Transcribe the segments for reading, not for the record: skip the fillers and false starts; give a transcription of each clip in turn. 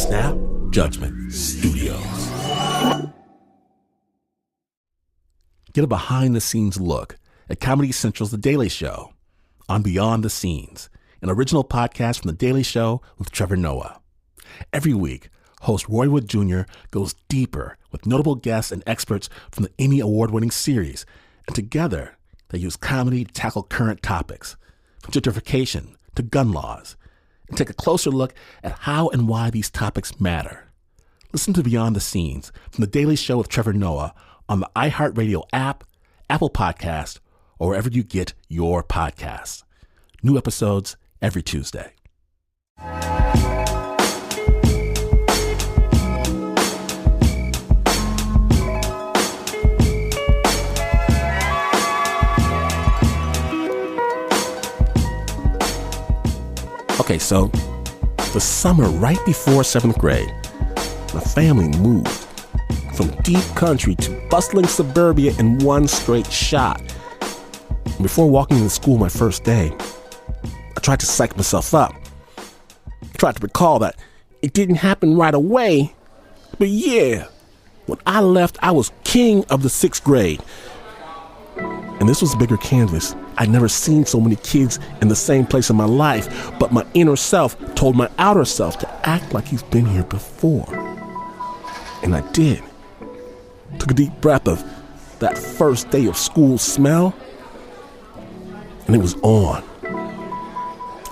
Snap Judgment Studios. Get a behind-the-scenes look at Comedy Central's The Daily Show on Beyond the Scenes, an original podcast from The Daily Show with Trevor Noah. Every week, host Roy Wood Jr. goes deeper with notable guests and experts from the Emmy Award-winning series, and together they use comedy to tackle current topics, from gentrification to gun laws, and take a closer look at how and why these topics matter. Listen to Beyond the Scenes from The Daily Show with Trevor Noah on the iHeartRadio app, Apple Podcast, or wherever you get your podcasts. New episodes every Tuesday. Okay, so the summer right before 7th grade, my family moved from deep country to bustling suburbia in one straight shot. And before walking into school my first day, I tried to psych myself up. I tried to recall that it didn't happen right away, but yeah, when I left, I was king of the 6th grade. And this was a bigger canvas. I'd never seen so many kids in the same place in my life, but my inner self told my outer self to act like he's been here before. And I did. Took a deep breath of that first day of school smell, and it was on.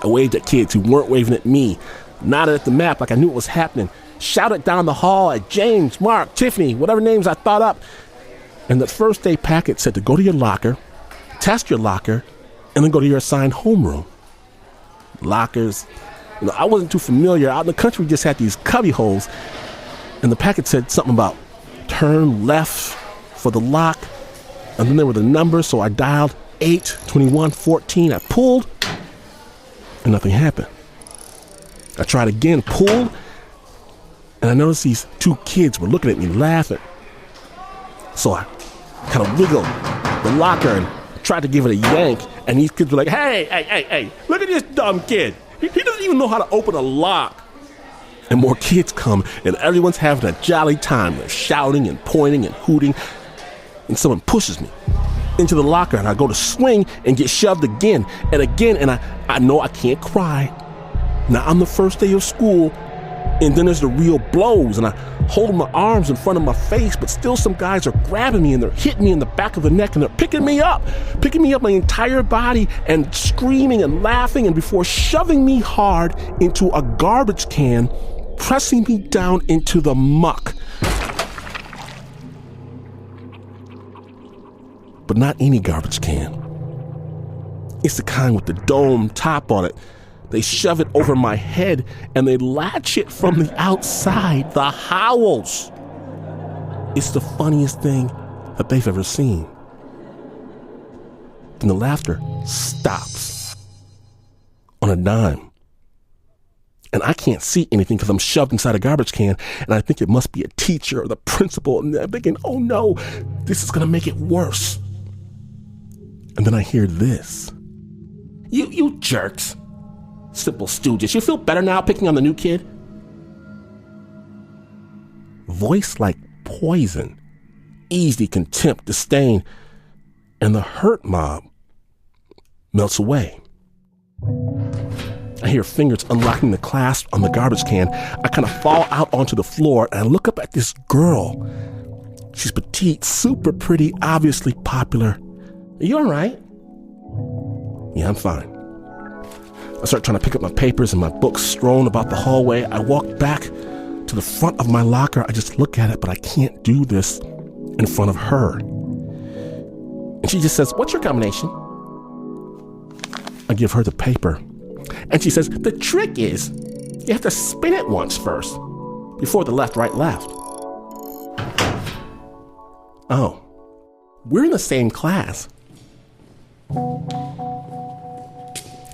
I waved at kids who weren't waving at me, nodded at the map like I knew what was happening, shouted down the hall at James, Mark, Tiffany, whatever names I thought up. And the first day packet said to go to your locker, test your locker, and then go to your assigned homeroom. Lockers, I wasn't too familiar. Out in the country, we just had these cubby holes. And the packet said something about turn left for the lock. And then there were the numbers, so I dialed 8, 21, 14. I pulled, and nothing happened. I tried again, pulled, and I noticed these 2 kids were looking at me laughing. So I kind of wiggled the locker and tried to give it a yank, and these kids were like, hey, look at this dumb kid. He doesn't even know how to open a lock. And more kids come, and everyone's having a jolly time. They're shouting and pointing and hooting, and someone pushes me into the locker, and I go to swing and get shoved again, and I know I can't cry. Now, I'm the first day of school, and then there's the real blows, and I hold my arms in front of my face, but still some guys are grabbing me, and they're hitting me in the back of the neck, and they're picking me up my entire body, and screaming and laughing, and before shoving me hard into a garbage can, pressing me down into the muck. But not any garbage can. It's the kind with the dome top on it. They shove it over my head, and they latch it from the outside. The howls. It's the funniest thing that they've ever seen. Then the laughter stops on a dime. And I can't see anything because I'm shoved inside a garbage can, and I think it must be a teacher or the principal, and I'm thinking, oh no, this is going to make it worse. And then I hear this. You jerks. Simple stooges. You feel better now picking on the new kid? Voice like poison. Easy contempt, disdain. And the hurt mob melts away. I hear fingers unlocking the clasp on the garbage can. I kind of fall out onto the floor, and I look up at this girl. She's petite, super pretty, obviously popular. Are you all right? Yeah, I'm fine. I start trying to pick up my papers and my books strewn about the hallway. I walk back to the front of my locker. I just look at it, but I can't do this in front of her. And she just says, "What's your combination?" I give her the paper. And she says, "The trick is you have to spin it once first before the left, right, left." Oh, we're in the same class.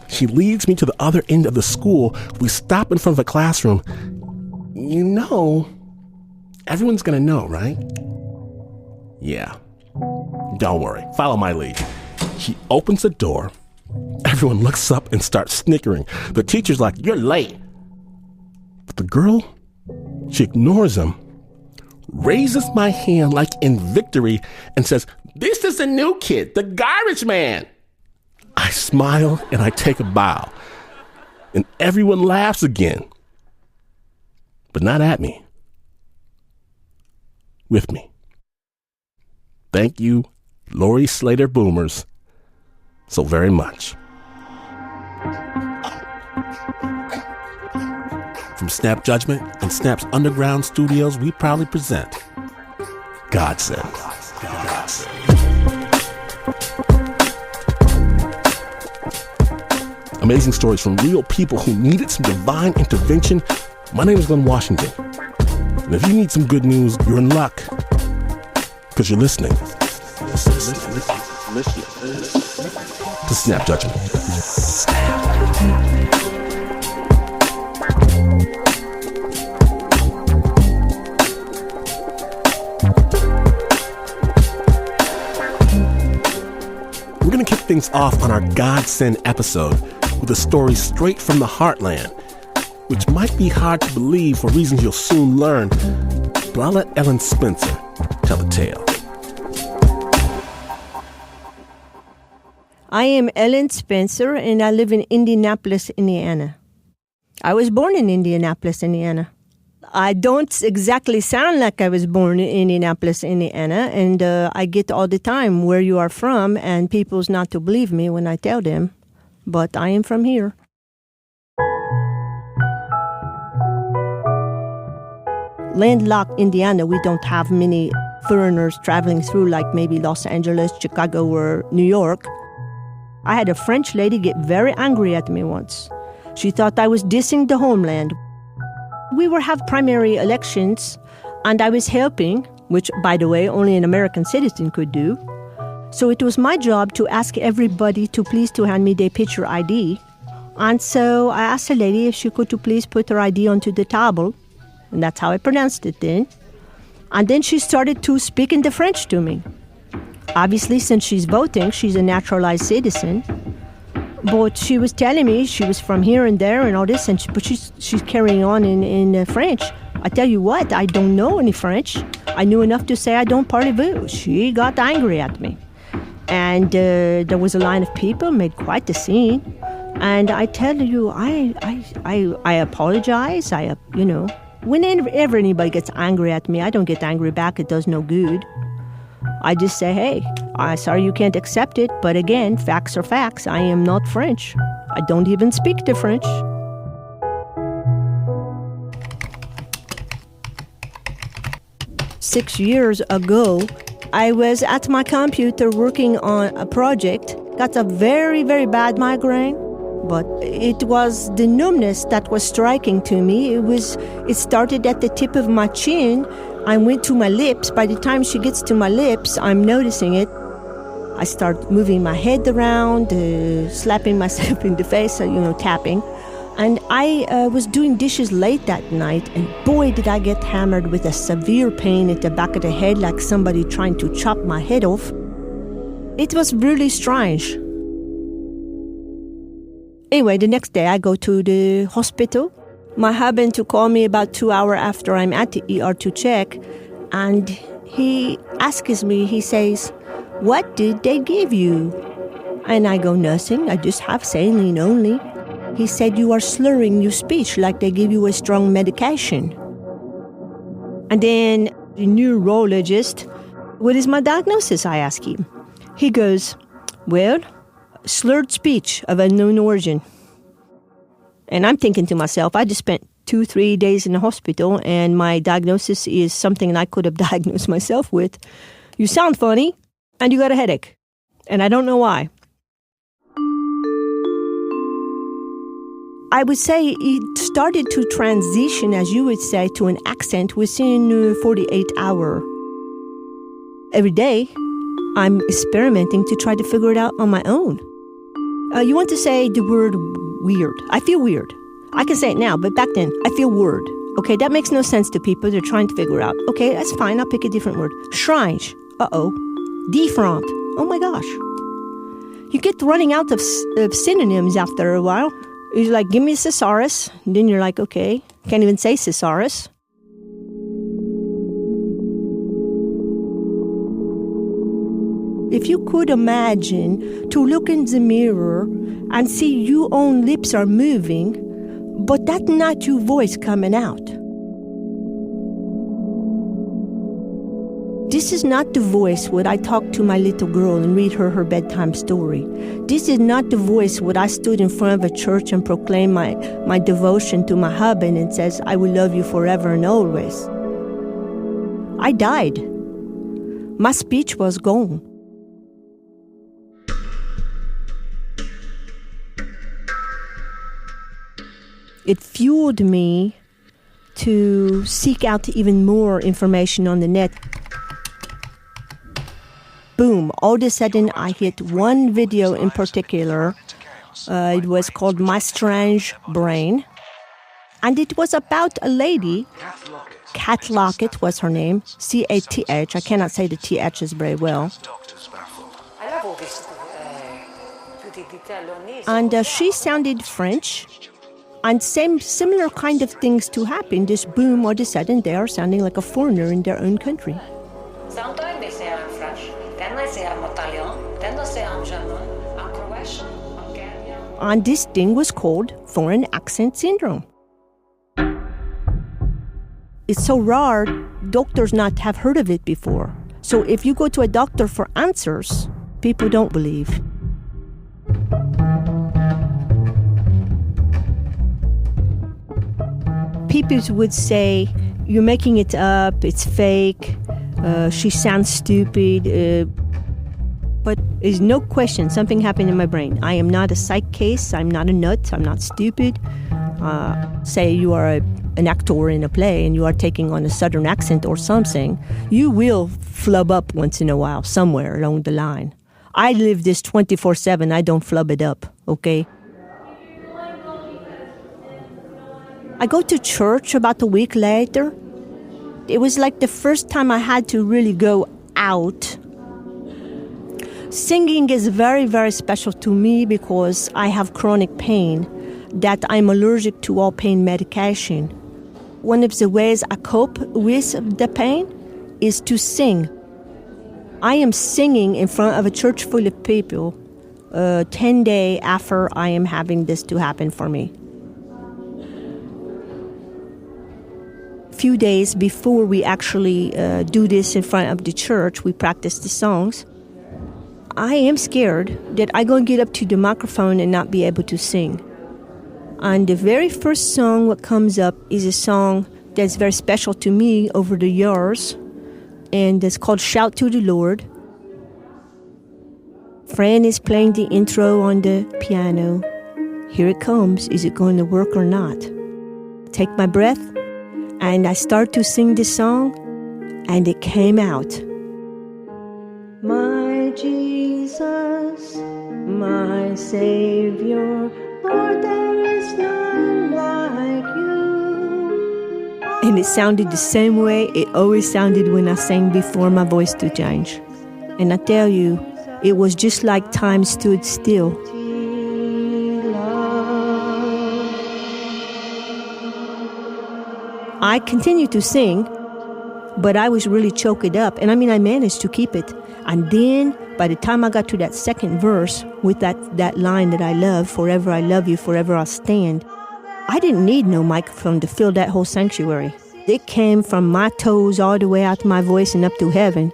She leads me to the other end of the school. We stop in front of a classroom. You know, everyone's gonna know, right? Yeah. Don't worry. Follow my lead. She opens the door. Everyone looks up and starts snickering. The teacher's like, "You're late." But the girl She ignores him, raises my hand like in victory, and says, "This is the new kid, the garbage man." I smile and I take a bow, and everyone laughs again, but not at me, with me. Thank you, Lori Slater Boomers, so very much. From Snap Judgment and Snap's underground studios, we proudly present Godsend. Amazing stories from real people who needed some divine intervention. My name is Glenn Washington. And if you need some good news, you're in luck. Because you're listening. To Snap Judgment. We're going to kick things off on our Godsend episode with a story straight from the heartland, which might be hard to believe for reasons you'll soon learn, but I'll let Ellen Spencer tell the tale. I am Ellen Spencer, and I live in Indianapolis, Indiana. I was born in Indianapolis, Indiana. I don't exactly sound like I was born in Indianapolis, Indiana, and I get all the time where you are from, and people's not to believe me when I tell them, but I am from here. Landlocked Indiana, we don't have many foreigners traveling through like maybe Los Angeles, Chicago, or New York. I had a French lady get very angry at me once. She thought I was dissing the homeland. We were have primary elections, and I was helping, which, by the way, only an American citizen could do. So it was my job to ask everybody to please to hand me their picture ID. And so I asked the lady if she could to please put her ID onto the table. And that's how I pronounced it then. And then she started to speak in the French to me. Obviously, since she's voting, she's a naturalized citizen. But she was telling me she was from here and there and all this, but she's carrying on in French. I tell you what, I don't know any French. I knew enough to say I don't parlez-vous. She got angry at me. And there was a line of people, made quite the scene. And I tell you, I apologize. Whenever anybody gets angry at me, I don't get angry back. It does no good. I just say, hey, I'm sorry you can't accept it, but again, facts are facts. I am not French. I don't even speak the French. Six years ago, I was at my computer working on a project. Got a very, very bad migraine, but it was the numbness that was striking to me. It started at the tip of my chin. I went to my lips. By the time she gets to my lips, I'm noticing it. I start moving my head around, slapping myself in the face, tapping. And I was doing dishes late that night, and boy, did I get hammered with a severe pain at the back of the head, like somebody trying to chop my head off. It was really strange. Anyway, the next day I go to the hospital. My husband to call me about 2 hours after I'm at the ER to check, and he asks me, he says, "What did they give you?" And I go, "Nothing, I just have saline only." He said, "You are slurring your speech like they give you a strong medication." And then the neurologist, "What is my diagnosis?" I ask him. He goes, "Well, slurred speech of unknown origin." And I'm thinking to myself, I just spent 2-3 days in the hospital, and my diagnosis is something I could have diagnosed myself with. You sound funny, and you got a headache. And I don't know why. I would say it started to transition, as you would say, to an accent within 48 hours. Every day, I'm experimenting to try to figure it out on my own. You want to say the word weird. I feel weird. I can say it now, but back then, I feel weird. Okay, that makes no sense to people. They're trying to figure out. Okay, that's fine. I'll pick a different word. Strange. Uh-oh. Different. Oh my gosh. You get running out of synonyms after a while. You're like, give me a thesaurus. And then you're like, okay, can't even say thesaurus. if you could imagine to look in the mirror and see your own lips are moving, but that's not your voice coming out. This is not the voice when I talk to my little girl and read her bedtime story. This is not the voice when I stood in front of a church and proclaimed my devotion to my husband and says, I will love you forever and always. I died. My speech was gone. It fueled me to seek out even more information on the net. Boom, all of a sudden I hit one video in particular. It was called My Strange Brain. And it was about a lady, Cat Lockett was her name, C-A-T-H. I cannot say the T-H's very well. And she sounded French. And similar kind of things to happen. Just boom, all of a sudden they are sounding like a foreigner in their own country. Sometimes they say I'm French, then they say I'm Italian, then they say I'm German, I'm Croatian, I'm Kenyan. And this thing was called foreign accent syndrome. It's so rare, doctors not have heard of it before. So if you go to a doctor for answers, people don't believe. People would say, you're making it up, it's fake, she sounds stupid, but there's no question something happened in my brain. I am not a psych case, I'm not a nut, I'm not stupid. Say you are an actor in a play and you are taking on a southern accent or something, you will flub up once in a while somewhere along the line. I live this 24/7, I don't flub it up, okay? I go to church about a week later. It was like the first time I had to really go out. Singing is very, very special to me because I have chronic pain, that I'm allergic to all pain medication. One of the ways I cope with the pain is to sing. I am singing in front of a church full of people 10 days after I am having this to happen for me. Few days before we actually do this in front of the church, we practice the songs. I am scared that I'm going to get up to the microphone and not be able to sing. And the very first song that comes up is a song that's very special to me over the years, and it's called Shout to the Lord. Fran is playing the intro on the piano. Here it comes. Is it going to work or not? Take my breath. And I start to sing this song, and it came out. My Jesus, my Savior, Lord, there is none like you. And it sounded the same way it always sounded when I sang before my voice to change. And I tell you, it was just like time stood still. I continued to sing, but I was really choked up. And I managed to keep it. And then, by the time I got to that second verse, with that line that I love, forever I love you, forever I'll stand, I didn't need no microphone to fill that whole sanctuary. It came from my toes all the way out to my voice and up to heaven.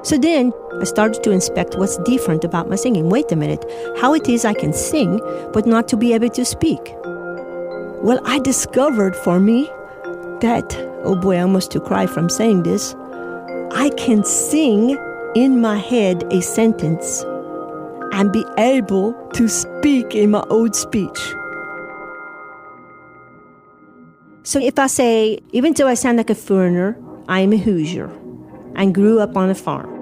So then I started to inspect what's different about my singing. Wait a minute, how it is I can sing, but not to be able to speak. Well, I discovered for me that, oh boy, I almost to cry from saying this, I can sing in my head a sentence and be able to speak in my own speech. So if I say, even though I sound like a foreigner, I am a Hoosier and grew up on a farm.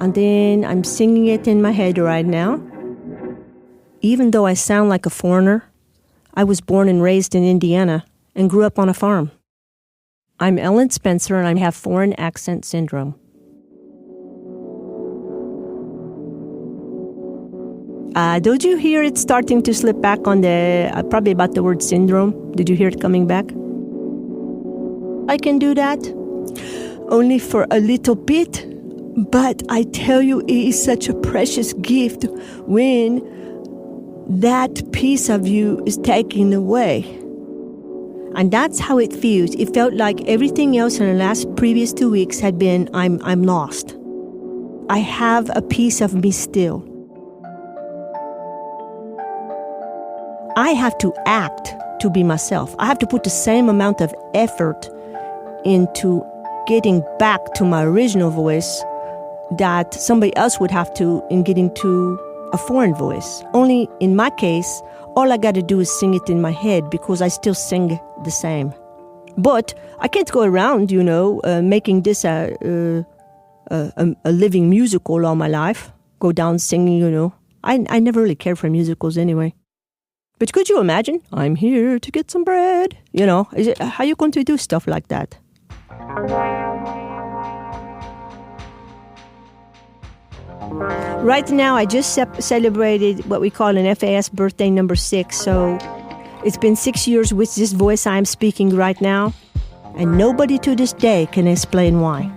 And then I'm singing it in my head right now. Even though I sound like a foreigner, I was born and raised in Indiana and grew up on a farm. I'm Ellen Spencer and I have foreign accent syndrome. Did you hear it starting to slip back on the, probably about the word syndrome? Did you hear it coming back? I can do that. Only for a little bit. But I tell you, it is such a precious gift when that piece of you is taken away. And that's how it feels. It felt like everything else in the previous 2 weeks had been, I'm lost. I have a piece of me still. I have to act to be myself. I have to put the same amount of effort into getting back to my original voice that somebody else would have to in getting to a foreign voice. Only in my case, all I got to do is sing it in my head because I still sing the same. But I can't go around, making this a living musical all my life. Go down singing, I never really cared for musicals anyway. But could you imagine? I'm here to get some bread. How are you going to do stuff like that? Right now, I just celebrated what we call an FAS birthday number 6. So it's been 6 years with this voice I'm speaking right now. And nobody to this day can explain why.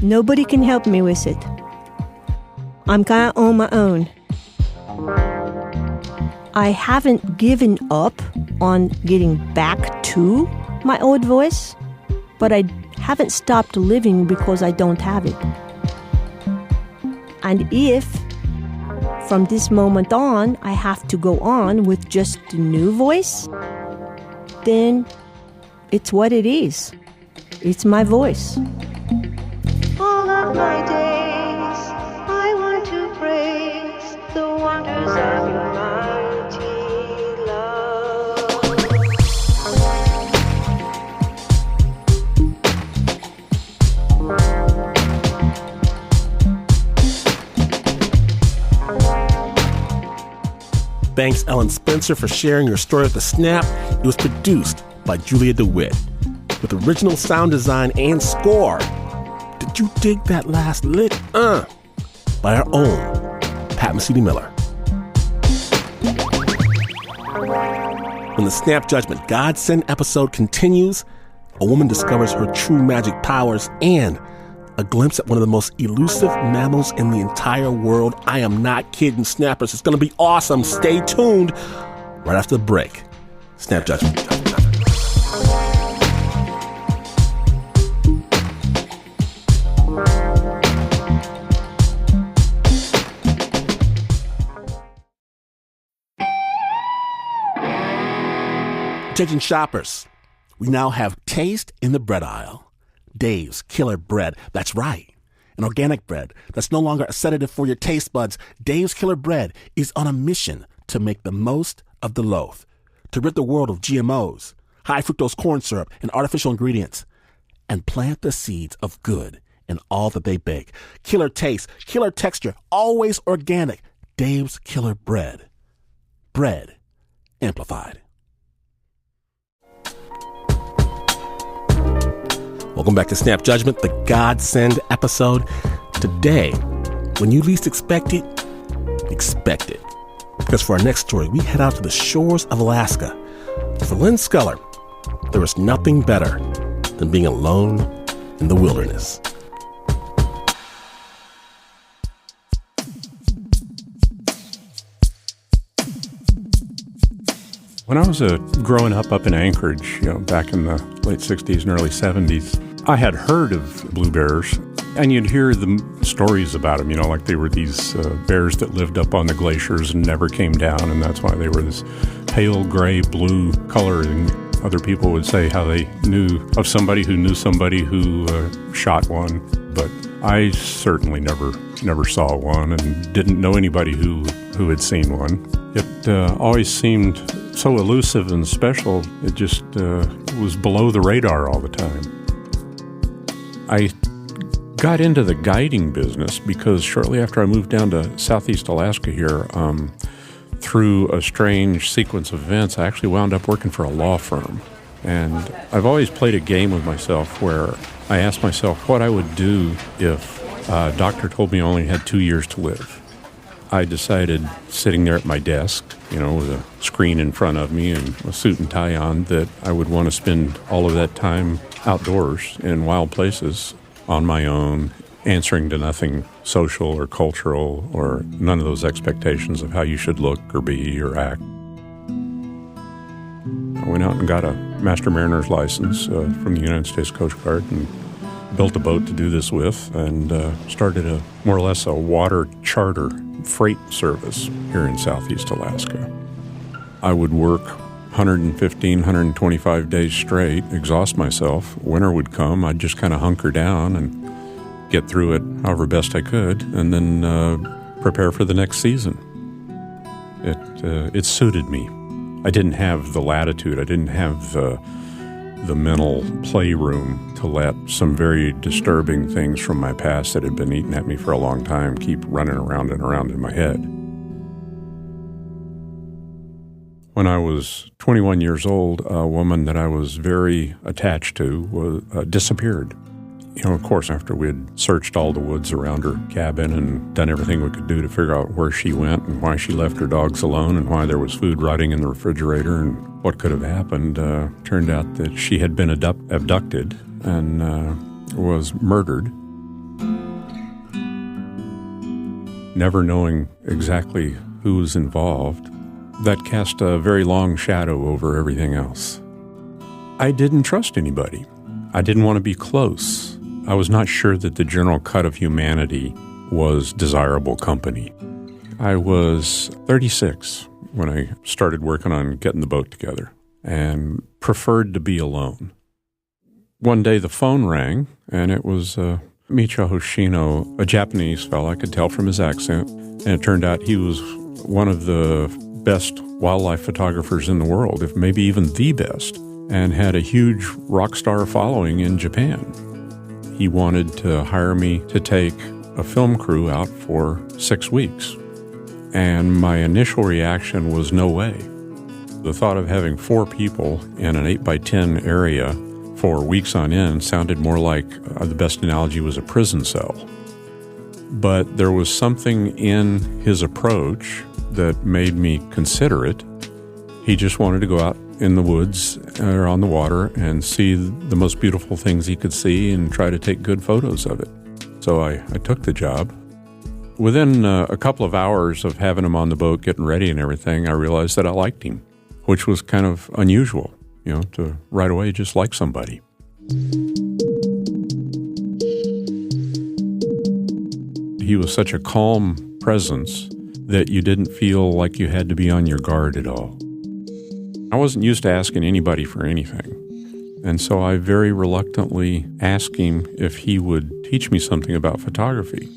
Nobody can help me with it. I'm kind of on my own. I haven't given up on getting back to my old voice, but I haven't stopped living because I don't have it. And if, from this moment on, I have to go on with just the new voice, then it's what it is. It's my voice. All of my days, I want to praise the wonders of your mighty love. Thanks, Ellen Spencer, for sharing your story at The Snap. It was produced by Julia DeWitt, with original sound design and score. Did you dig that last lick? By our own Pat Mesiti-Miller. When the Snap Judgment Godsend episode continues, a woman discovers her true magic powers and a glimpse at one of the most elusive mammals in the entire world. I am not kidding, Snappers. It's going to be awesome. Stay tuned. Right after the break. Snap Judgment. Attention shoppers. We now have taste in the bread aisle. Dave's Killer Bread. That's right. An organic bread that's no longer a sedative for your taste buds. Dave's Killer Bread is on a mission to make the most of the loaf, to rid the world of GMOs, high fructose corn syrup, and artificial ingredients, and plant the seeds of good in all that they bake. Killer taste, killer texture, always organic. Dave's Killer Bread. Bread amplified. Welcome back to Snap Judgment, the Godsend episode. Today, when you least expect it, expect it. Because for our next story, we head out to the shores of Alaska. For Lynn Sculler, there is nothing better than being alone in the wilderness. When I was growing up in Anchorage, back in the late 60s and early 70s, I had heard of blue bears, and you'd hear the stories about them, like they were these bears that lived up on the glaciers and never came down, and that's why they were this pale gray blue color. And other people would say how they knew of somebody who shot one, but I certainly never saw one and didn't know anybody who had seen one. It always seemed so elusive and special. It just was below the radar all the time. I got into the guiding business because shortly after I moved down to Southeast Alaska here, through a strange sequence of events, I actually wound up working for a law firm. And I've always played a game with myself where I asked myself what I would do if a doctor told me I only had 2 years to live. I decided, sitting there at my desk, with a screen in front of me and a suit and tie on, that I would want to spend all of that time outdoors in wild places on my own, answering to nothing social or cultural or none of those expectations of how you should look or be or act. I went out and got a Master Mariner's license from the United States Coast Guard and built a boat to do this with, and started more or less a water charter freight service here in Southeast Alaska. I would work 115, 125 days straight, exhaust myself. Winter would come, I'd just kind of hunker down and get through it however best I could, and then prepare for the next season. It suited me. I didn't have the latitude, I didn't have the mental playroom to let some very disturbing things from my past that had been eating at me for a long time keep running around and around in my head. When I was 21 years old, a woman that I was very attached to disappeared. Of course, after we had searched all the woods around her cabin and done everything we could do to figure out where she went and why she left her dogs alone and why there was food rotting in the refrigerator and what could have happened, turned out that she had been abducted and was murdered. Never knowing exactly who was involved, that cast a very long shadow over everything else. I didn't trust anybody. I didn't want to be close. I was not sure that the general cut of humanity was desirable company. I was 36 when I started working on getting the boat together and preferred to be alone. One day the phone rang, and it was Micho Hoshino, a Japanese fellow. I could tell from his accent, and it turned out he was one of the best wildlife photographers in the world, if maybe even the best, and had a huge rock star following in Japan. He wanted to hire me to take a film crew out for 6 weeks. And my initial reaction was no way. The thought of having 4 people in an 8x10 area for weeks on end sounded more like, the best analogy was a prison cell. But there was something in his approach that made me consider it. He just wanted to go out in the woods or on the water and see the most beautiful things he could see and try to take good photos of it. So I took the job. Within a couple of hours of having him on the boat, getting ready and everything, I realized that I liked him, which was kind of unusual, to right away just like somebody. He was such a calm presence that you didn't feel like you had to be on your guard at all. I wasn't used to asking anybody for anything, and so I very reluctantly asked him if he would teach me something about photography,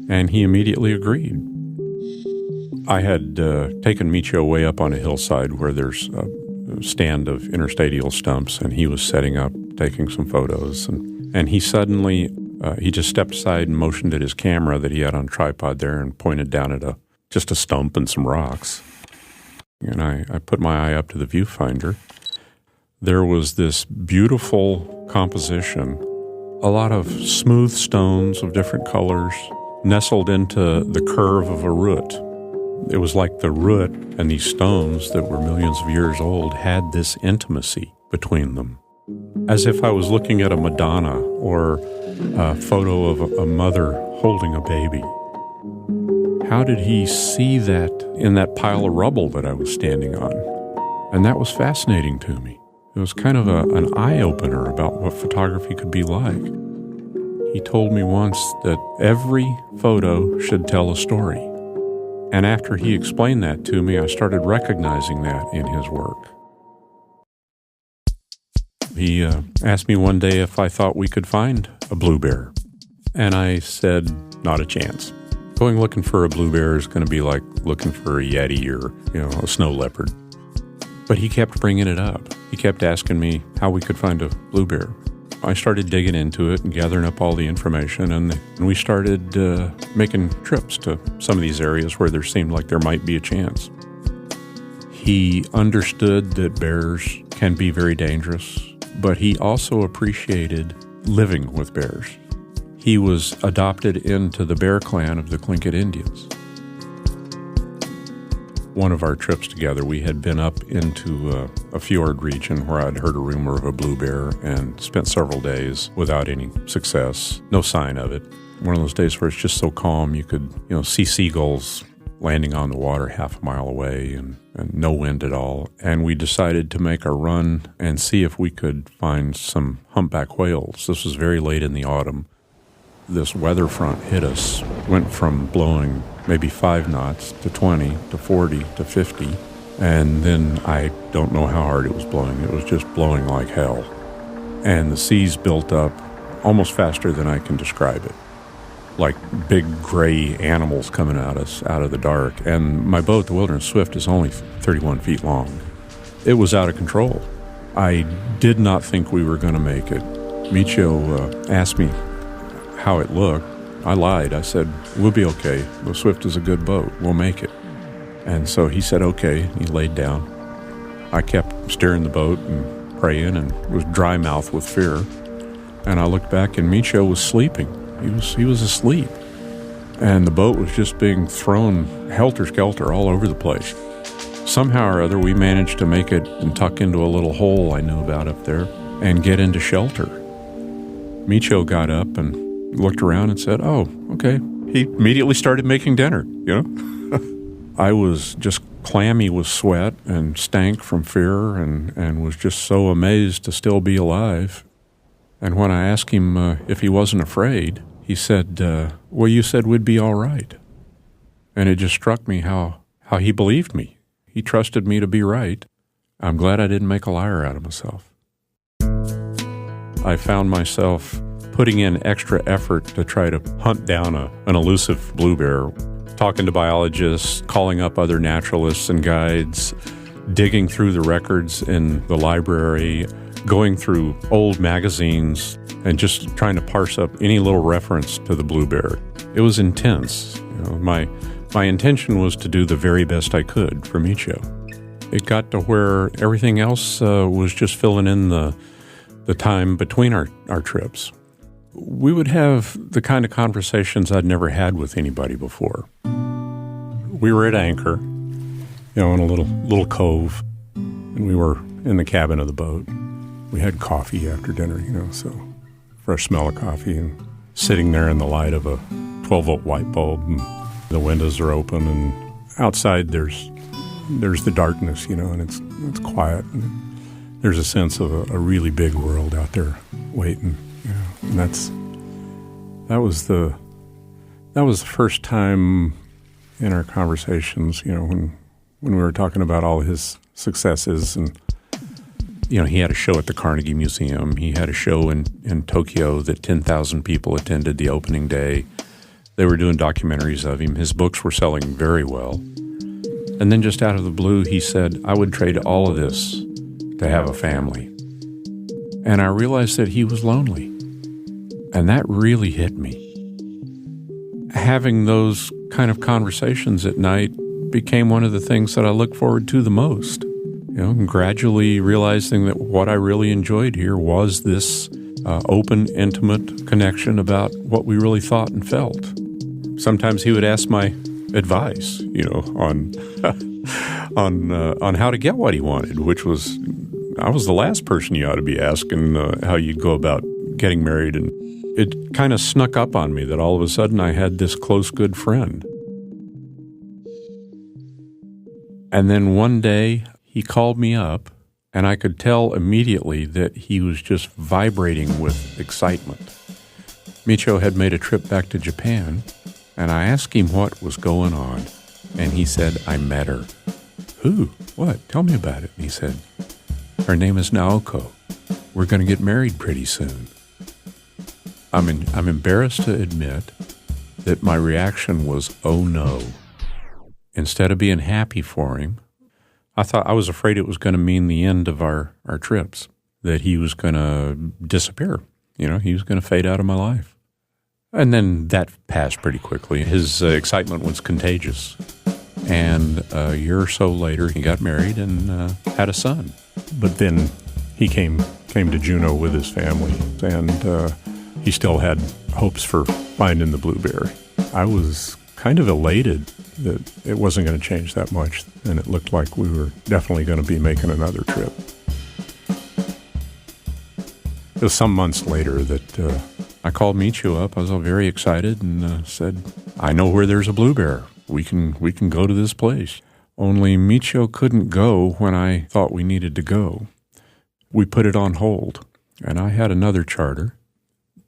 and he immediately agreed. I had taken Micho way up on a hillside where there's a stand of interstadial stumps, and he was setting up, taking some photos, and he suddenly, he just stepped aside and motioned at his camera that he had on a tripod there and pointed down at just a stump and some rocks. And I put my eye up to the viewfinder. There was this beautiful composition, a lot of smooth stones of different colors nestled into the curve of a root. It was like the root and these stones that were millions of years old had this intimacy between them, as if I was looking at a Madonna or a photo of a mother holding a baby. How did he see that in that pile of rubble that I was standing on? And that was fascinating to me. It was kind of an eye-opener about what photography could be like. He told me once that every photo should tell a story. And after he explained that to me, I started recognizing that in his work. He asked me one day if I thought we could find a blue bear. And I said, not a chance. Going looking for a blue bear is going to be like looking for a yeti or, a snow leopard. But he kept bringing it up. He kept asking me how we could find a blue bear. I started digging into it and gathering up all the information, and we started making trips to some of these areas where there seemed like there might be a chance. He understood that bears can be very dangerous, but he also appreciated living with bears. He was adopted into the bear clan of the Tlingit Indians. one of our trips together, we had been up into a fjord region where I'd heard a rumor of a blue bear and spent several days without any success, no sign of it. One of those days where it's just so calm you could, see seagulls landing on the water half a mile away and no wind at all. And we decided to make a run and see if we could find some humpback whales. This was very late in the autumn. This weather front hit us, went from blowing maybe 5 knots to 20 to 40 to 50, and then I don't know how hard it was blowing. It was just blowing like hell. And the seas built up almost faster than I can describe it, like big gray animals coming at us out of the dark. And my boat, the Wilderness Swift, is only 31 feet long. It was out of control. I did not think we were going to make it. Michio asked me how it looked. I lied. I said, we'll be okay. The Swift is a good boat. We'll make it. And so he said, okay. He laid down. I kept steering the boat and praying and was dry-mouthed with fear. And I looked back and Michio was sleeping. He was asleep. And the boat was just being thrown helter-skelter all over the place. Somehow or other, we managed to make it and tuck into a little hole I knew about up there and get into shelter. Michio got up and looked around and said, oh, okay. He immediately started making dinner, I was just clammy with sweat and stank from fear and was just so amazed to still be alive. And when I asked him if he wasn't afraid, he said, well, you said we'd be all right. And it just struck me how he believed me. He trusted me to be right. I'm glad I didn't make a liar out of myself. I found myself putting in extra effort to try to hunt down an elusive blue bear, talking to biologists, calling up other naturalists and guides, digging through the records in the library, going through old magazines, and just trying to parse up any little reference to the blue bear. It was intense. My intention was to do the very best I could for Michio. It got to where everything else was just filling in the time between our trips. We would have the kind of conversations I'd never had with anybody before. We were at anchor, in a little cove, and we were in the cabin of the boat. We had coffee after dinner, so fresh smell of coffee, and sitting there in the light of a 12-volt light bulb, and the windows are open, and outside there's the darkness, and it's quiet, and there's a sense of a really big world out there waiting. And that was the first time in our conversations, when we were talking about all his successes. And he had a show at the Carnegie Museum. He had a show in Tokyo that 10,000 people attended the opening day. They were doing documentaries of him. His books were selling very well. And then just out of the blue, he said, I would trade all of this to have a family. And I realized that he was lonely. And that really hit me. Having those kind of conversations at night became one of the things that I look forward to the most. And gradually realizing that what I really enjoyed here was this open, intimate connection about what we really thought and felt. Sometimes he would ask my advice, on how to get what he wanted, which was, I was the last person you ought to be asking how you go about getting married. And it kind of snuck up on me that all of a sudden I had this close, good friend. And then one day he called me up, and I could tell immediately that he was just vibrating with excitement. Michio had made a trip back to Japan, and I asked him what was going on, and he said, I met her. Who? What? Tell me about it. And he said, her name is Naoko. We're going to get married pretty soon. I'm embarrassed to admit that my reaction was, oh no. Instead of being happy for him, I was afraid it was going to mean the end of our trips, that he was going to disappear. He was going to fade out of my life. And then that passed pretty quickly. His excitement was contagious. And a year or so later, he got married and had a son. But then he came to Juneau with his family, and he still had hopes for finding the blue bear. I was kind of elated that it wasn't going to change that much, and it looked like we were definitely going to be making another trip. It was some months later that I called Michio up. I was all very excited and said, I know where there's a blue bear. We can go to this place. Only Michio couldn't go when I thought we needed to go. We put it on hold, and I had another charter.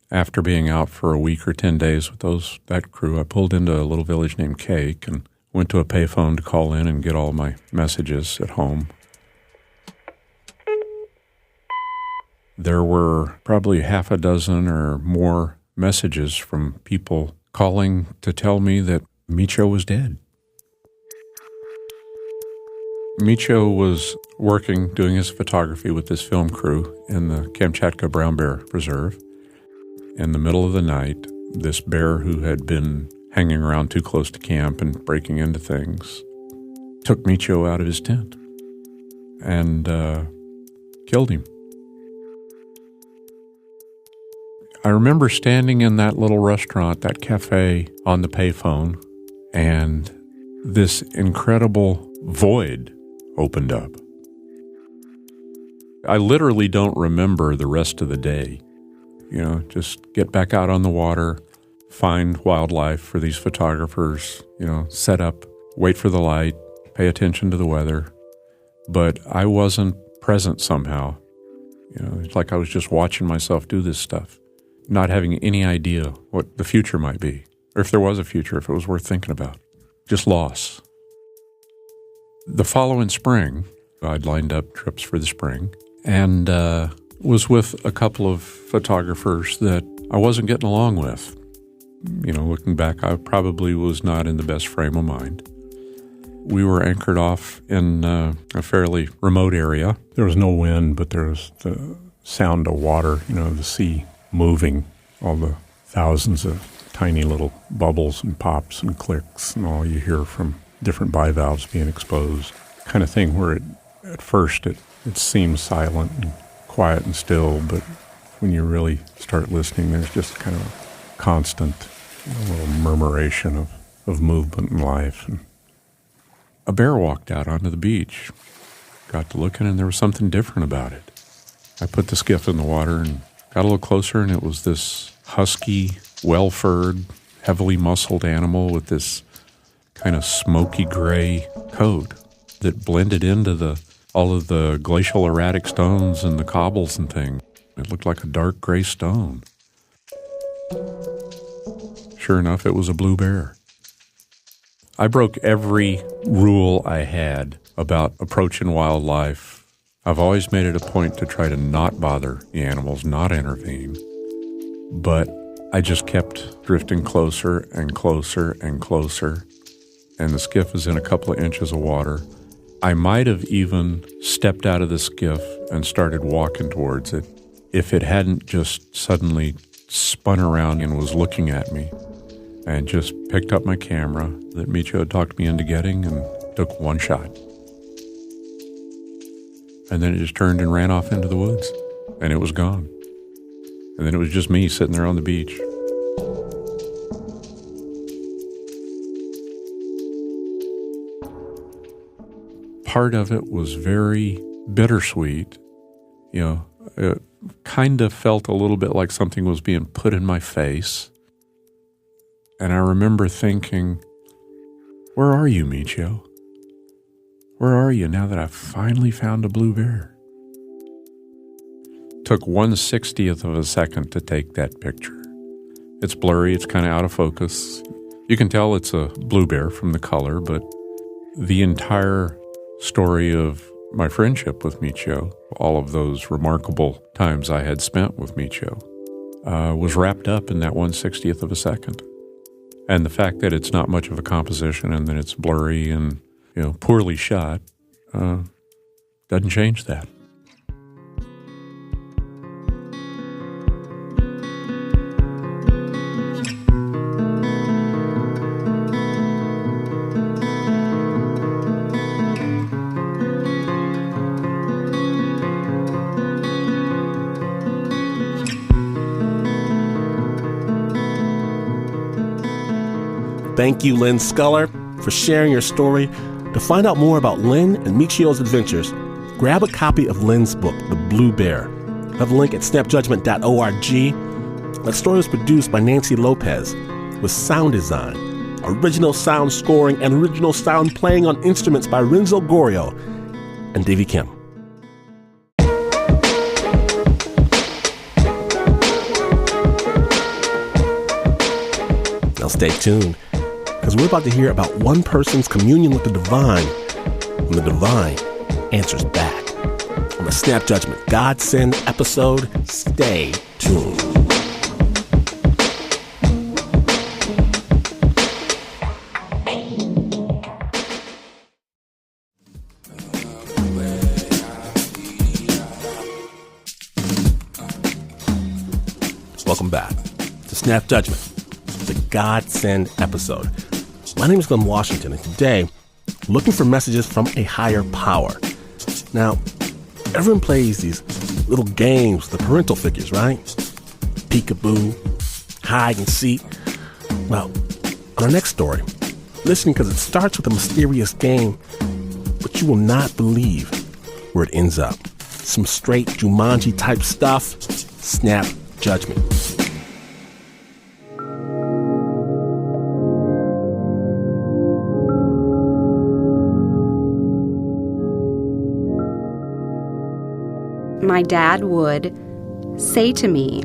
After being out for a week or 10 days with that crew, I pulled into a little village named Cake and went to a payphone to call in and get all my messages at home. There were probably half a dozen or more messages from people calling to tell me that Michio was dead. Michio was working, doing his photography with this film crew in the Kamchatka Brown Bear Preserve. In the middle of the night, this bear who had been hanging around too close to camp and breaking into things took Michio out of his tent and killed him. I remember standing in that little restaurant, that cafe, on the payphone, and this incredible void opened up. I literally don't remember the rest of the day. Just get back out on the water, find wildlife for these photographers, set up, wait for the light, pay attention to the weather. But I wasn't present somehow. It's like I was just watching myself do this stuff, not having any idea what the future might be, or if there was a future, if it was worth thinking about. Just loss. The following spring, I'd lined up trips for the spring, and was with a couple of photographers that I wasn't getting along with. Looking back, I probably was not in the best frame of mind. We were anchored off in a fairly remote area. There was no wind, but there was the sound of water, the sea moving, all the thousands of tiny little bubbles and pops and clicks and all you hear from different bivalves being exposed. Kind of thing where at first it seems silent and quiet and still, but when you really start listening, there's just kind of a constant little murmuration of movement and life. And a bear walked out onto the beach. Got to looking, and there was something different about it. I put the skiff in the water and got a little closer, and it was this husky, well-furred, heavily muscled animal with this kind of smoky gray coat that blended into all of the glacial erratic stones and the cobbles and things. It looked like a dark gray stone. Sure enough, it was a blue bear. I broke every rule I had about approaching wildlife. I've always made it a point to try to not bother the animals, not intervene. But I just kept drifting closer and closer and closer, and the skiff was in a couple of inches of water. I might have even stepped out of the skiff and started walking towards it if it hadn't just suddenly spun around and was looking at me, and just picked up my camera that Michio had talked me into getting and took one shot. And then it just turned and ran off into the woods, and it was gone. And then it was just me sitting there on the beach. Part of it was very bittersweet. It kind of felt a little bit like something was being put in my face. And I remember thinking, where are you, Michio? Where are you now that I've finally found a blue bear? Took 1/60th of a second to take that picture. It's blurry, it's kind of out of focus. You can tell it's a blue bear from the color, but the entire story of my friendship with Michio, all of those remarkable times I had spent with Michio, was wrapped up in that 1/60th of a second. And the fact that it's not much of a composition and that it's blurry and poorly shot doesn't change that. Thank you, Lynn Sculler, for sharing your story. To find out more about Lynn and Michio's adventures, grab a copy of Lynn's book, The Blue Bear. I have a link at snapjudgment.org. That story was produced by Nancy Lopez with sound design, original sound scoring, and original sound playing on instruments by Renzo Gorio and Davy Kim. Now stay tuned, because we're about to hear about one person's communion with the divine when the divine answers back. On the Snap Judgment Godsend episode, stay tuned. Welcome back to Snap Judgment, the Godsend episode. My name is Glenn Washington, and today, looking for messages from a higher power. Now, everyone plays these little games with the parental figures, right? Peekaboo, hide and seek. Well, on our next story, listen, because it starts with a mysterious game, but you will not believe where it ends up. Some straight Jumanji type stuff. Snap Judgment. My dad would say to me,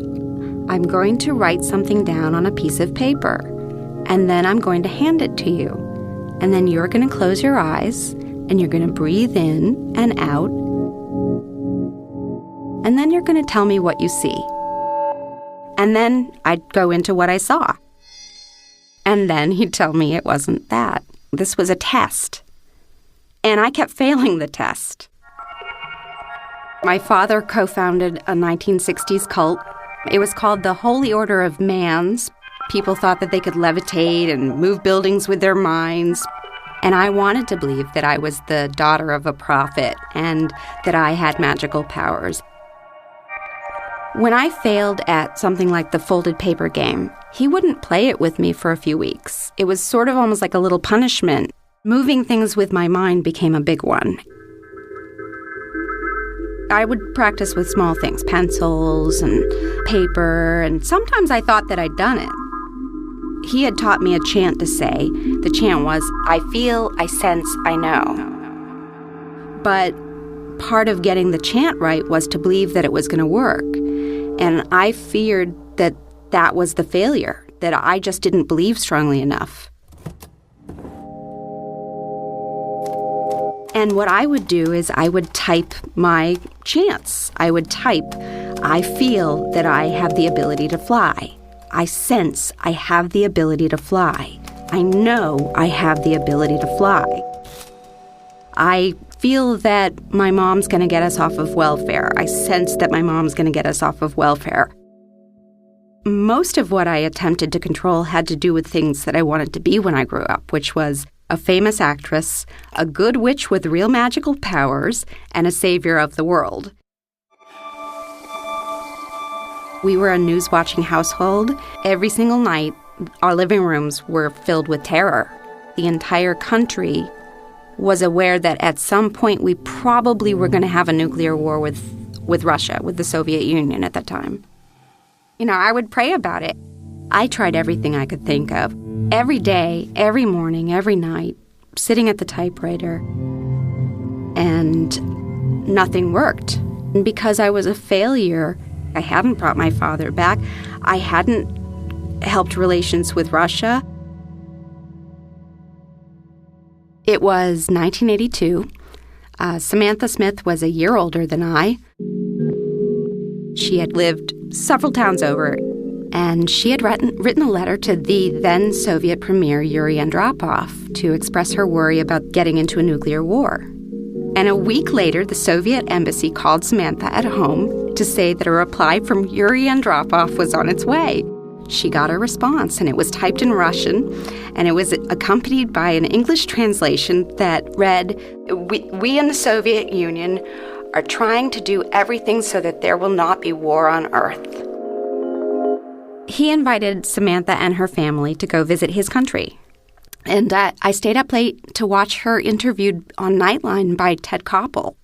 I'm going to write something down on a piece of paper, and then I'm going to hand it to you. And then you're going to close your eyes, and you're going to breathe in and out. And then you're going to tell me what you see. And then I'd go into what I saw. And then he'd tell me it wasn't that. This was a test. And I kept failing the test. My father co-founded a 1960s cult. It was called the Holy Order of Mans. People thought that they could levitate and move buildings with their minds. And I wanted to believe that I was the daughter of a prophet and that I had magical powers. When I failed at something like the folded paper game, he wouldn't play it with me for a few weeks. It was sort of almost like a little punishment. Moving things with my mind became a big one. I would practice with small things, pencils and paper, and sometimes I thought that I'd done it. He had taught me a chant to say. The chant was, I feel, I sense, I know. But part of getting the chant right was to believe that it was going to work. And I feared that that was the failure, that I just didn't believe strongly enough. And what I would do is I would type my chants. I would type, I feel that I have the ability to fly. I sense I have the ability to fly. I know I have the ability to fly. I feel that my mom's going to get us off of welfare. I sense that my mom's going to get us off of welfare. Most of what I attempted to control had to do with things that I wanted to be when I grew up, which was a famous actress, a good witch with real magical powers, and a savior of the world. We were a news-watching household. Every single night, our living rooms were filled with terror. The entire country was aware that at some point we probably were going to have a nuclear war with Russia, with the Soviet Union at that time. You know, I would pray about it. I tried everything I could think of. Every day, every morning, every night, sitting at the typewriter. And nothing worked. And because I was a failure, I hadn't brought my father back. I hadn't helped relations with Russia. It was 1982. Samantha Smith was a year older than I. She had lived several towns over, and she had written a letter to the then Soviet Premier Yuri Andropov to express her worry about getting into a nuclear war. And a week later, the Soviet embassy called Samantha at home to say that a reply from Yuri Andropov was on its way. She got a response, and it was typed in Russian, and it was accompanied by an English translation that read, We in the Soviet Union are trying to do everything so that there will not be war on Earth. He invited Samantha and her family to go visit his country. And I stayed up late to watch her interviewed on Nightline by Ted Koppel.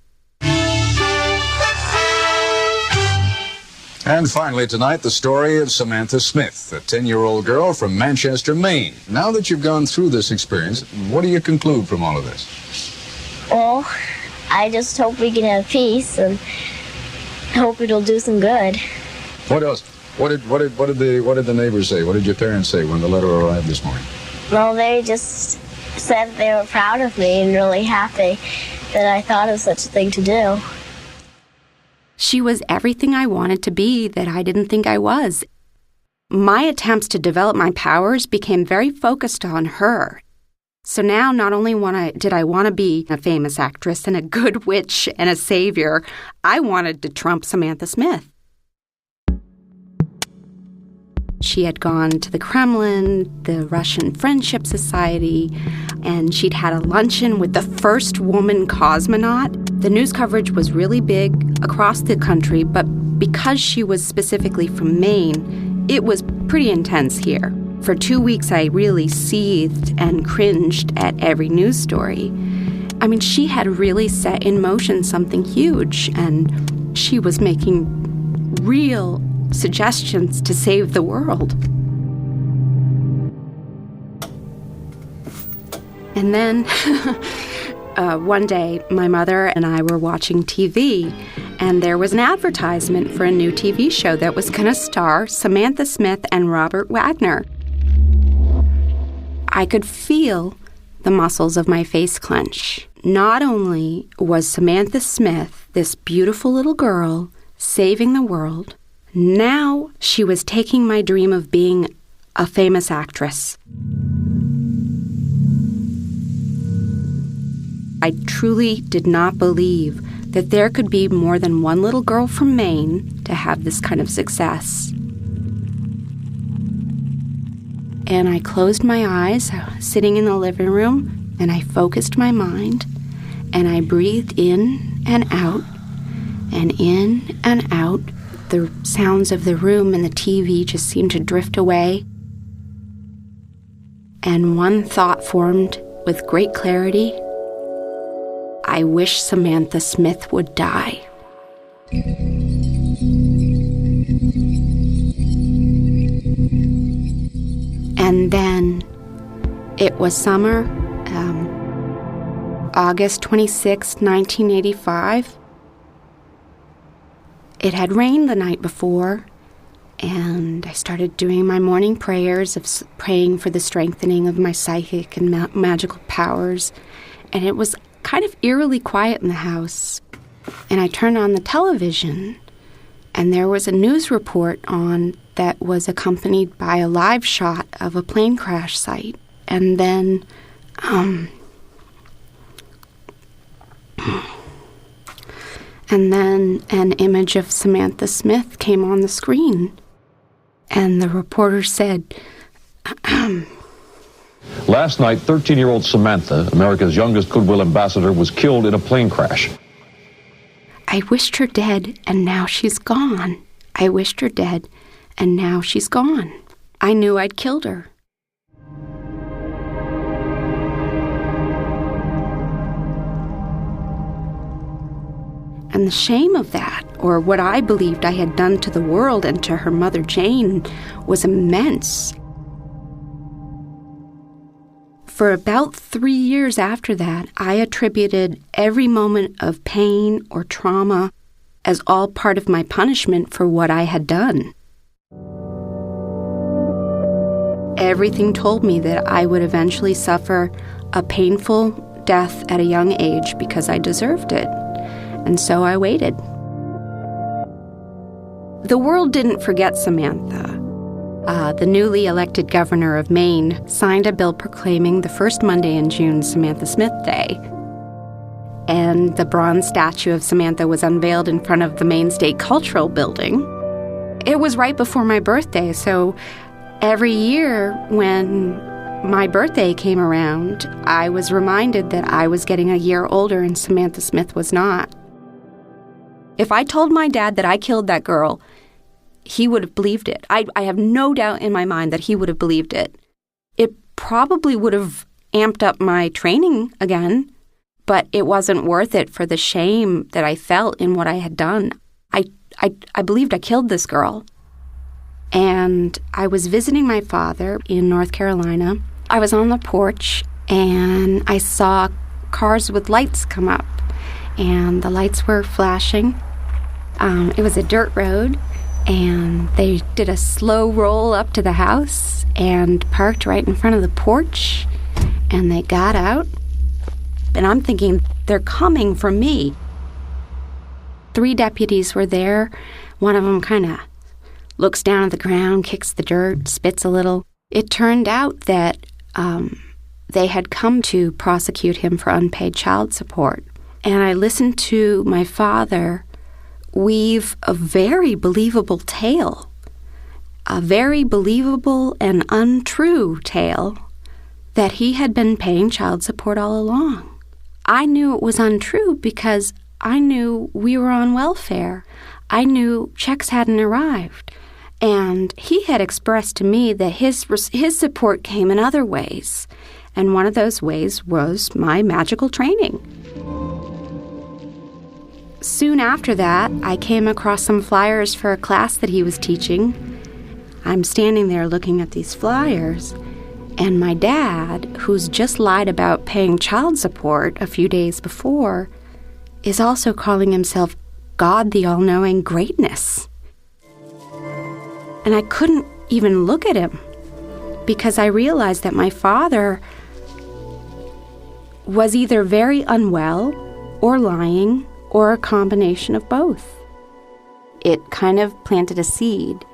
And finally tonight, the story of Samantha Smith, a 10-year-old girl from Manchester, Maine. Now that you've gone through this experience, what do you conclude from all of this? Well, I just hope we can have peace and hope it'll do some good. What else? What did the neighbors say? What did your parents say when the letter arrived this morning? Well, they just said they were proud of me and really happy that I thought of such a thing to do. She was everything I wanted to be that I didn't think I was. My attempts to develop my powers became very focused on her. So now not only did I want to be a famous actress and a good witch and a savior, I wanted to trump Samantha Smith. She had gone to the Kremlin, the Russian Friendship Society, and she'd had a luncheon with the first woman cosmonaut. The news coverage was really big across the country, but because she was specifically from Maine, it was pretty intense here. For 2 weeks, I really seethed and cringed at every news story. I mean, she had really set in motion something huge, and she was making real suggestions to save the world. And then one day, my mother and I were watching TV, and there was an advertisement for a new TV show that was going to star Samantha Smith and Robert Wagner. I could feel the muscles of my face clench. Not only was Samantha Smith, this beautiful little girl, saving the world, now she was taking my dream of being a famous actress. I truly did not believe that there could be more than one little girl from Maine to have this kind of success. And I closed my eyes, sitting in the living room, and I focused my mind, and I breathed in and out, and in and out. The sounds of the room and the TV just seemed to drift away. And one thought formed with great clarity. I wish Samantha Smith would die. And then it was summer, August 26, 1985. It had rained the night before, and I started doing my morning prayers of praying for the strengthening of my psychic and magical powers, and it was kind of eerily quiet in the house. And I turned on the television, and there was a news report on that was accompanied by a live shot of a plane crash site. And then, an image of Samantha Smith came on the screen. And the reporter said, Last night, 13-year-old Samantha, America's youngest goodwill ambassador, was killed in a plane crash. I wished her dead, and now she's gone. I wished her dead, and now she's gone. I knew I'd killed her. And the shame of that, or what I believed I had done to the world and to her mother Jane, was immense. For about 3 years after that, I attributed every moment of pain or trauma as all part of my punishment for what I had done. Everything told me that I would eventually suffer a painful death at a young age because I deserved it. And so I waited. The world didn't forget Samantha. The newly elected governor of Maine signed a bill proclaiming the first Monday in June Samantha Smith Day. And the bronze statue of Samantha was unveiled in front of the Maine State Cultural Building. It was right before my birthday, so every year when my birthday came around, I was reminded that I was getting a year older and Samantha Smith was not. If I told my dad that I killed that girl, he would have believed it. I have no doubt in my mind that he would have believed it. It probably would have amped up my training again, but it wasn't worth it for the shame that I felt in what I had done. I believed I killed this girl. And I was visiting my father in North Carolina. I was on the porch, and I saw cars with lights come up, and the lights were flashing. It was a dirt road, and they did a slow roll up to the house and parked right in front of the porch, and they got out. And I'm thinking, they're coming for me. 3 deputies were there. One of them kind of looks down at the ground, kicks the dirt, spits a little. It turned out that they had come to prosecute him for unpaid child support. And I listened to my father weave a very believable tale, a very believable and untrue tale that he had been paying child support all along. I knew it was untrue because I knew we were on welfare. I knew checks hadn't arrived. And he had expressed to me that his support came in other ways. And one of those ways was my magical training. Soon after that, I came across some flyers for a class that he was teaching. I'm standing there looking at these flyers, and my dad, who's just lied about paying child support a few days before, is also calling himself God the All-Knowing Greatness. And I couldn't even look at him because I realized that my father was either very unwell or lying or a combination of both. It kind of planted a seed.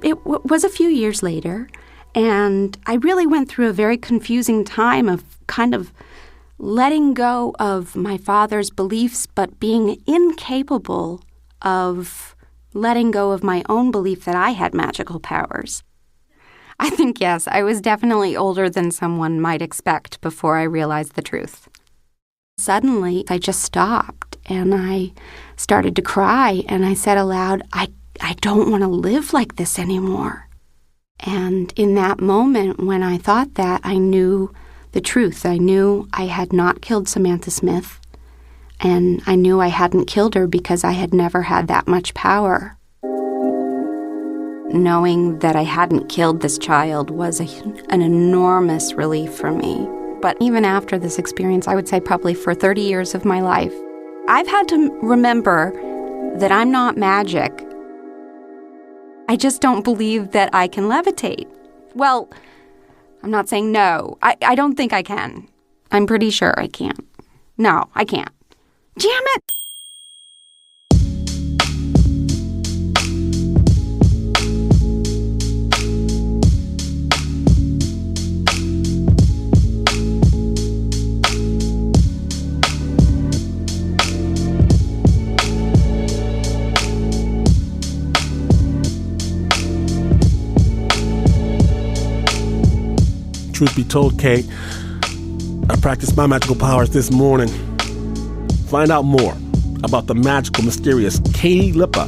It was a few years later, and I really went through a very confusing time of kind of letting go of my father's beliefs, but being incapable of letting go of my own belief that I had magical powers. I think, yes, I was definitely older than someone might expect before I realized the truth. Suddenly, I just stopped, and I started to cry, and I said aloud, I don't want to live like this anymore. And in that moment, when I thought that, I knew the truth. I knew I had not killed Samantha Smith, and I knew I hadn't killed her because I had never had that much power. Knowing that I hadn't killed this child was an enormous relief for me. But even after this experience, I would say probably for 30 years of my life, I've had to remember that I'm not magic. I just don't believe that I can levitate. Well, I'm not saying no. I don't think I can. I'm pretty sure I can't. No, I can't. Damn it! Truth be told, Kate, I practiced my magical powers this morning. Find out more about the magical, mysterious Katie Lippa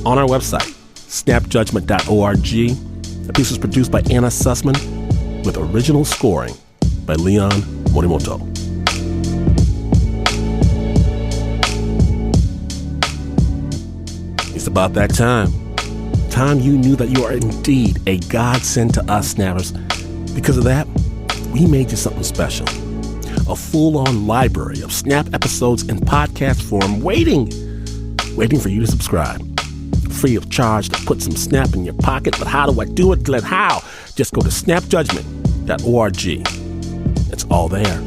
on our website, snapjudgment.org. The piece was produced by Anna Sussman with original scoring by Leon Morimoto. It's about that time you knew that you are indeed a godsend to us, Snappers. Because of that, we made you something special. A full-on library of Snap episodes in podcast form waiting for you to subscribe. Free of charge to put some Snap in your pocket. But how do I do it, Glenn? How? Just go to snapjudgment.org. It's all there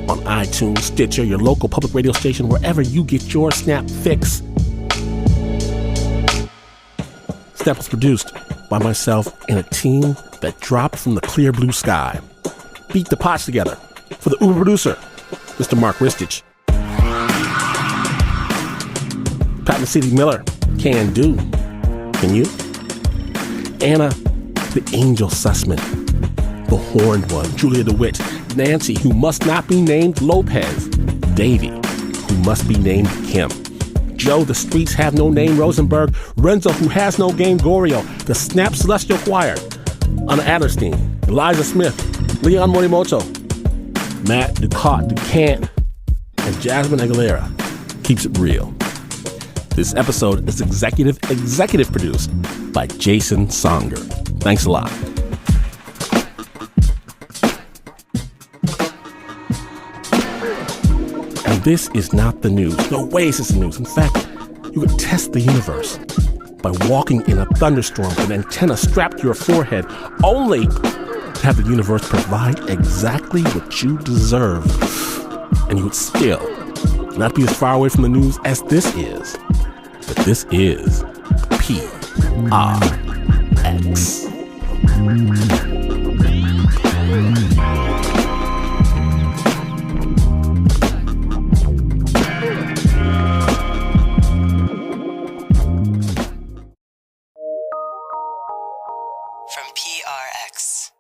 on iTunes, Stitcher, your local public radio station, wherever you get your Snap fix. Snap was produced by myself and a team that dropped from the clear blue sky. Beat the pots together for the Uber producer, Mr. Mark Ristich. Pat Mesiti-Miller, can do. Can you? Anna, the Angel Sussman, the Horned One, Julia DeWitt, Nancy, who must not be named Lopez, Davey, who must be named Kim, Joe, the Streets Have No Name Rosenberg, Renzo, who has no game Gorio, the Snap Celestial Choir, Anna Adlerstein, Eliza Smith, Leon Morimoto, Matt DuCant, and Jasmine Aguilera keeps it real. This episode is executive produced by Jason Songer. Thanks a lot. And this is not the news. No way is this the news. In fact, you could test the universe by walking in a thunderstorm with an antenna strapped to your forehead, only to have the universe provide exactly what you deserve. And you would still not be as far away from the news as this is. But this is PRX. From PRX.